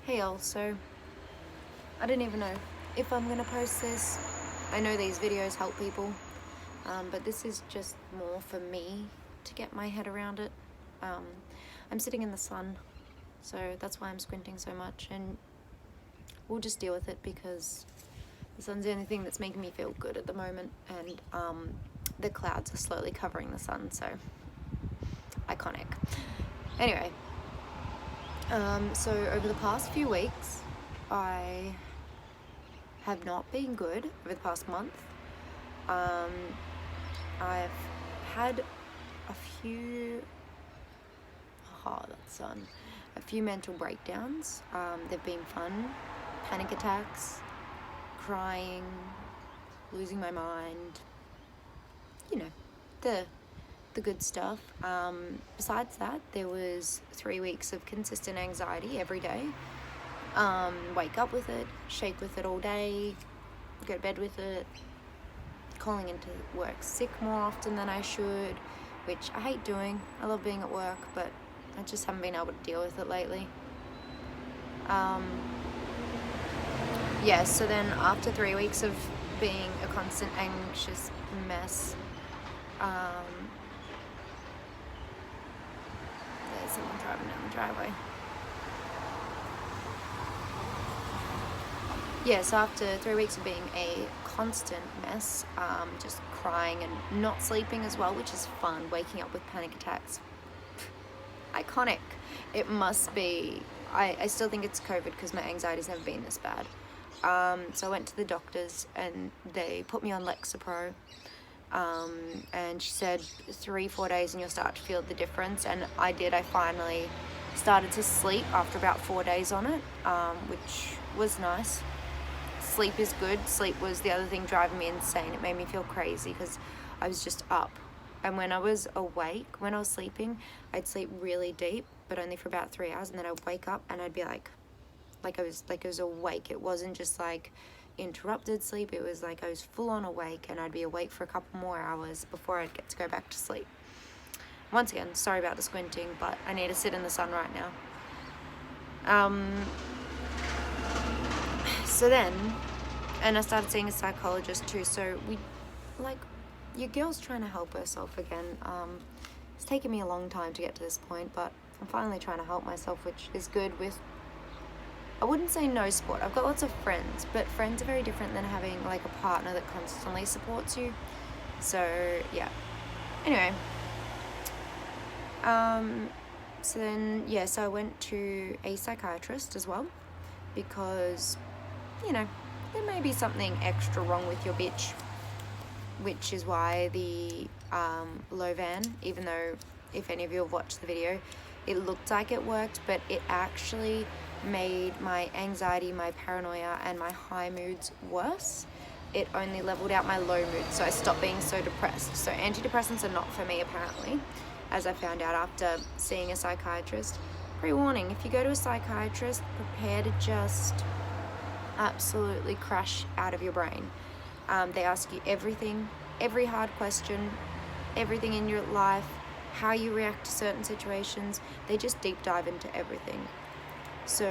Hey also, I don't even know if I'm gonna post this. I know these videos help people, but this is just more for me to get my head around it. I'm sitting in the sun, so that's why I'm squinting so much, and we'll just deal with it because the sun's the only thing that's making me feel good at the moment, and the clouds are slowly covering the sun, so iconic. Anyway, so over the past few weeks, I have not been good over the past month. I've had a few, a few mental breakdowns. They've been fun, panic attacks, crying, losing my mind, the good stuff. Besides that, there was 3 weeks of consistent anxiety every day. Wake up with it, shake with it all day, go to bed with it, calling into work sick more often than I should, which I hate doing. I love being at work, but I just haven't been able to deal with it lately. So then after 3 weeks of being a constant anxious mess, there's someone driving down the driveway. So after 3 weeks of being a constant mess, just crying and not sleeping as well, which is fun, waking up with panic attacks. Iconic. It must be. I still think it's COVID because my anxiety's never been this bad. So I went to the doctors and they put me on Lexapro. And she said 3-4 days and you'll start to feel the difference. And I did. I finally started to sleep after about 4 days on it, which was nice. Sleep is good. Sleep was the other thing driving me insane. It made me feel crazy because I was just up. And when I was awake, when I was sleeping, I'd sleep really deep, but only for about 3 hours, and then I'd wake up and I'd be like I was awake. It wasn't just like interrupted sleep. It was like I was full on awake, and I'd be awake for a couple more hours before I'd get to go back to sleep. Once again, sorry about the squinting, but I need to sit in the sun right now. So then, and I started seeing a psychologist too, so your girl's trying to help herself again. It's taken me a long time to get to this point, but I'm finally trying to help myself, which is good with, I wouldn't say no support. I've got lots of friends, but friends are very different than having like a partner that constantly supports you. So yeah. Anyway. So I went to a psychiatrist as well because, there may be something extra wrong with your bitch, which is why the Lovan, even though if any of you have watched the video, it looked like it worked, but it actually made my anxiety, my paranoia, and my high moods worse. It only leveled out my low mood, so I stopped being so depressed. So antidepressants are not for me, apparently, as I found out after seeing a psychiatrist. Pre-warning, if you go to a psychiatrist, prepare to just absolutely crash out of your brain. They ask you everything, every hard question, everything in your life, how you react to certain situations. They just deep dive into everything. So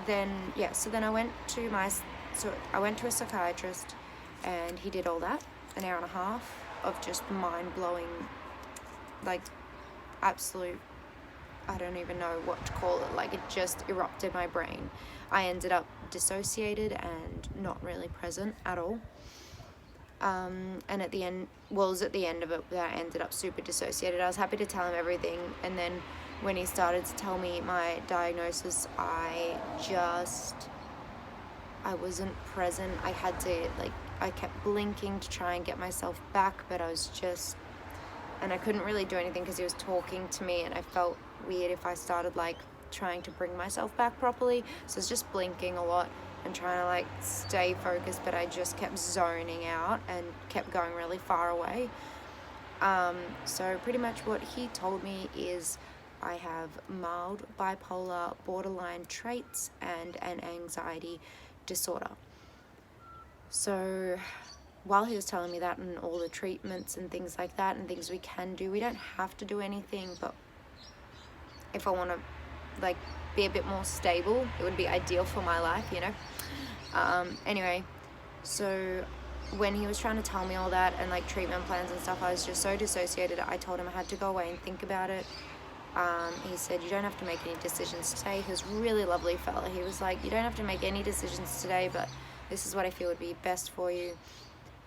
then I went to a psychiatrist, and he did all that, an hour and a half of just mind-blowing, like absolute, I don't even know what to call it, like it just erupted my brain. I ended up dissociated and not really present at all. And at the end, it was at the end of it that I ended up super dissociated. I was happy to tell him everything, and then when he started to tell me my diagnosis, I wasn't present. I had to, I kept blinking to try and get myself back, but and I couldn't really do anything because he was talking to me, and I felt weird if I started, trying to bring myself back properly. So I was just blinking a lot and trying to, stay focused, but I just kept zoning out and kept going really far away. So pretty much what he told me is I have mild bipolar borderline traits and an anxiety disorder. So while he was telling me that and all the treatments and things like that and things we can do, we don't have to do anything, but if I want to like be a bit more stable. It would be ideal for my life, you know. Anyway, so when he was trying to tell me all that and like treatment plans and stuff, I was just so dissociated. I told him I had to go away and think about it. He said, you don't have to make any decisions today. He was a really lovely fella. He was like, you don't have to make any decisions today, but this is what I feel would be best for you.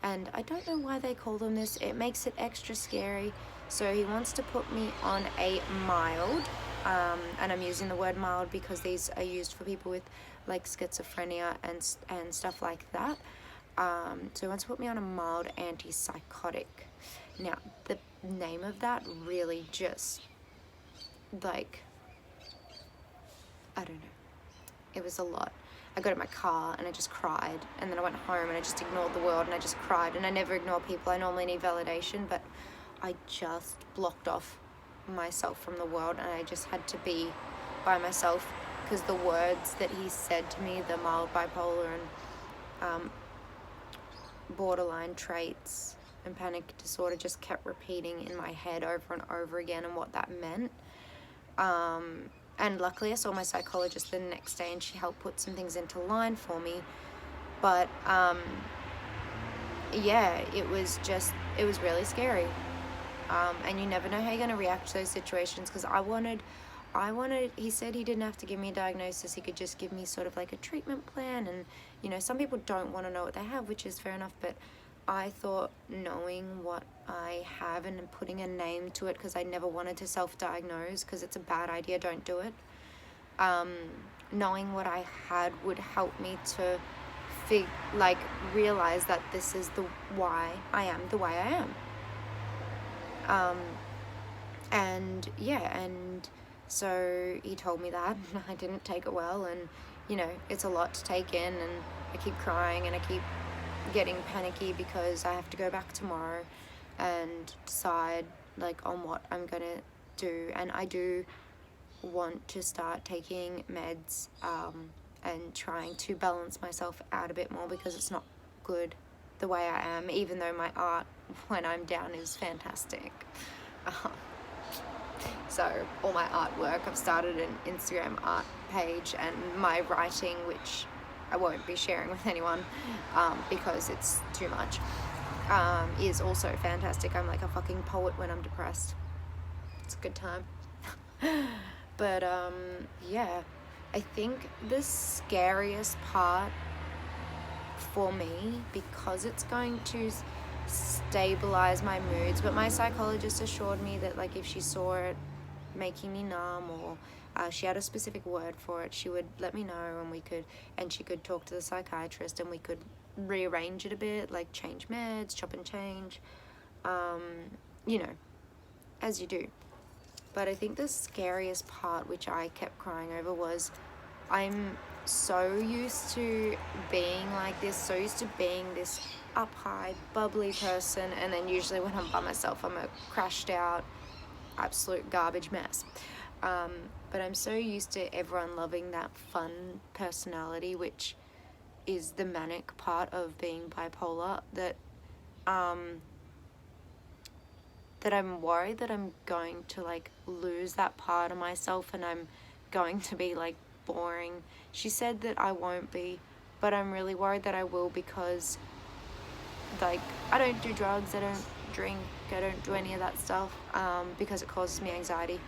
And I don't know why they call them this. It makes it extra scary. So he wants to put me on a mild, and I'm using the word mild because these are used for people with like schizophrenia and stuff like that. So he wants to put me on a mild antipsychotic. Now, the name of that really just, like, I don't know. It was a lot. I got in my car and I just cried, and then I went home and I just ignored the world and I just cried, and I never ignore people. I normally need validation, but I just blocked off myself from the world, and I just had to be by myself because the words that he said to me, the mild bipolar and borderline traits and panic disorder, just kept repeating in my head over and over again and what that meant. And luckily I saw my psychologist the next day and she helped put some things into line for me. But yeah, it was really scary. And you never know how you're going to react to those situations, because I wanted, he said he didn't have to give me a diagnosis, he could just give me sort of like a treatment plan. And, you know, some people don't want to know what they have, which is fair enough, but I thought knowing what I have and putting a name to it, because I never wanted to self-diagnose because it's a bad idea, don't do it. Knowing what I had would help me to realize that this is why I am the way I am. And yeah, and so he told me that, and I didn't take it well, and you know, it's a lot to take in, and I keep crying and I keep getting panicky because I have to go back tomorrow and decide like on what I'm gonna do. And I do want to start taking meds and trying to balance myself out a bit more, because it's not good the way I am, even though my art when I'm down is fantastic. So all my artwork, I've started an Instagram art page, and my writing, which I won't be sharing with anyone because it's too much, is also fantastic. I'm like a fucking poet when I'm depressed. It's a good time. But yeah, I think the scariest part for me, because it's going to stabilize my moods, but my psychologist assured me that like if she saw it making me numb, or she had a specific word for it, she would let me know, and she could talk to the psychiatrist and we could rearrange it a bit, like change meds, chop and change, you know, as you do. But I think the scariest part, which I kept crying over, was I'm so used to being like this, so used to being this up high, bubbly person, and then usually when I'm by myself, I'm a crashed out, absolute garbage mess. But I'm so used to everyone loving that fun personality, which is the manic part of being bipolar, that I'm worried that I'm going to like lose that part of myself and I'm going to be like boring. She said that I won't be, but I'm really worried that I will, because like I don't do drugs, I don't drink, I don't do any of that stuff because it causes me anxiety.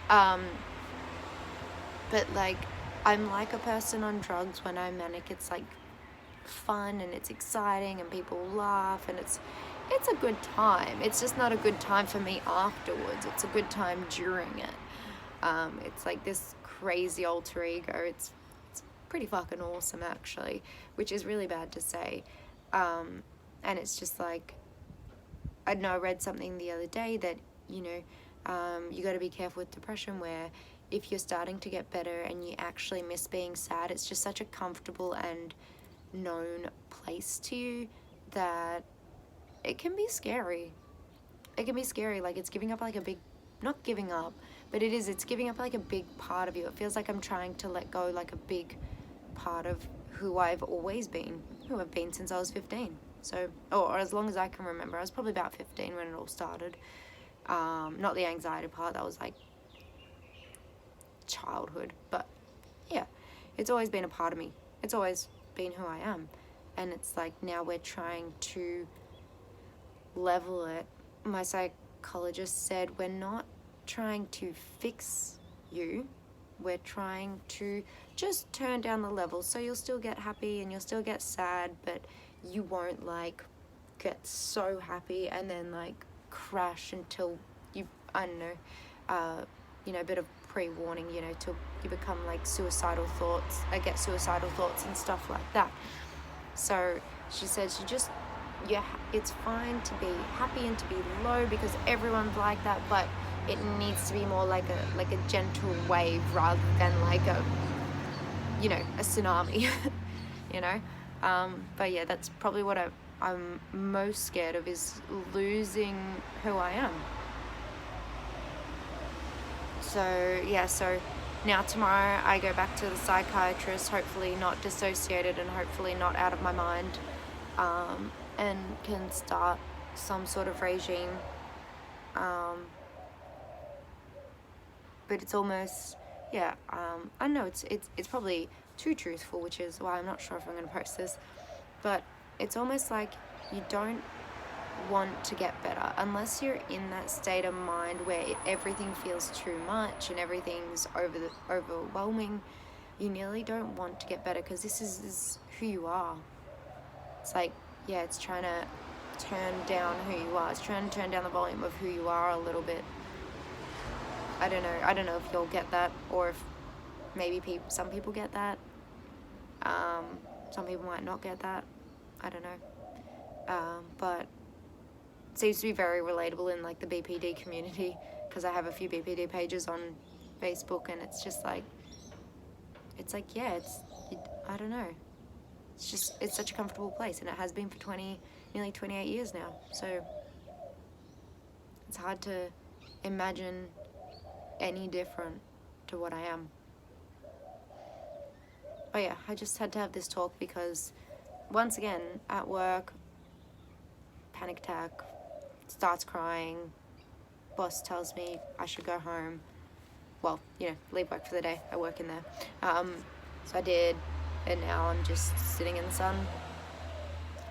But like I'm like a person on drugs when I'm manic. It's like fun and it's exciting and people laugh and it's a good time. It's just not a good time for me afterwards. It's a good time during it. It's like this crazy alter ego. It's pretty fucking awesome actually, which is really bad to say. And it's just like, I know I read something the other day that, you know, you got to be careful with depression, where if you're starting to get better and you actually miss being sad, it's just such a comfortable and known place to you that it can be scary. It can be scary, like it's giving up like a big, not giving up, but it's giving up like a big part of you. It feels like I'm trying to let go like a big part of who I've always been, who I've been since I was 15. So, or as long as I can remember. I was probably about 15 when it all started. Not the anxiety part, that was like childhood, but yeah, it's always been a part of me. It's always been who I am. And it's like now we're trying to level it. My psychologist said we're not trying to fix you, we're trying to just turn down the levels, so you'll still get happy and you'll still get sad, but you won't like get so happy and then like crash until you, I don't know, a bit of pre-warning, till you become like suicidal thoughts. I get suicidal thoughts and stuff like that. So she said it's fine to be happy and to be low because everyone's like that, but it needs to be more like a gentle wave rather than like a tsunami. But yeah, that's probably what I'm most scared of, is losing who I am. So now tomorrow I go back to the psychiatrist, hopefully not dissociated and hopefully not out of my mind, and can start some sort of regime. But it's almost, I know it's probably too truthful, which is why I'm not sure if I'm going to post this, but it's almost like you don't want to get better unless you're in that state of mind where everything feels too much and everything's overwhelming. You nearly don't want to get better because this is who you are. It's like, it's trying to turn down who you are. It's trying to turn down the volume of who you are a little bit. I don't know if you'll get that, or if maybe some people get that. Some people might not get that. I don't know. But it seems to be very relatable in like the BPD community, because I have a few BPD pages on Facebook, and it's just like, I don't know. It's such a comfortable place, and it has been for nearly 28 years now. So it's hard to imagine any different to what I am. But yeah, I just had to have this talk because once again at work, panic attack, starts crying, boss tells me I should go home. Well, leave work for the day. I work in there. So I did, and now I'm just sitting in the sun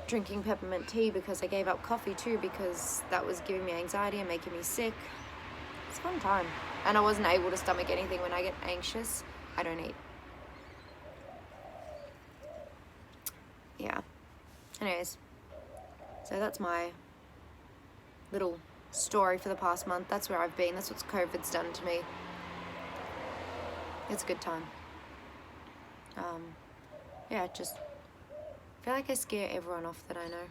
drinking peppermint tea because I gave up coffee too, because that was giving me anxiety and making me sick. It's a fun time. And I wasn't able to stomach anything. When I get anxious, I don't eat. Yeah. Anyways, so that's my little story for the past month. That's where I've been. That's what COVID's done to me. It's a good time. Just feel like I scare everyone off that I know.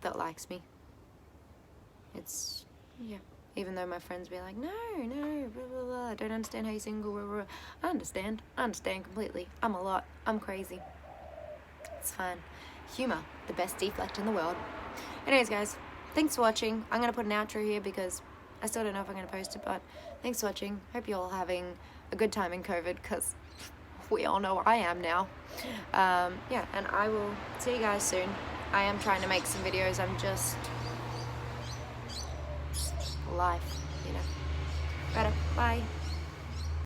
That likes me. It's, even though my friends be like, no, blah, blah, blah, I don't understand how you're single, blah, blah, blah. I understand completely. I'm a lot. I'm crazy. It's fine. Humor, the best deflect in the world. Anyways, guys, thanks for watching. I'm going to put an outro here because I still don't know if I'm going to post it, but thanks for watching. Hope you're all having a good time in COVID, because we all know I am now. And I will see you guys soon. I am trying to make some videos. I'm just life, Better. Bye.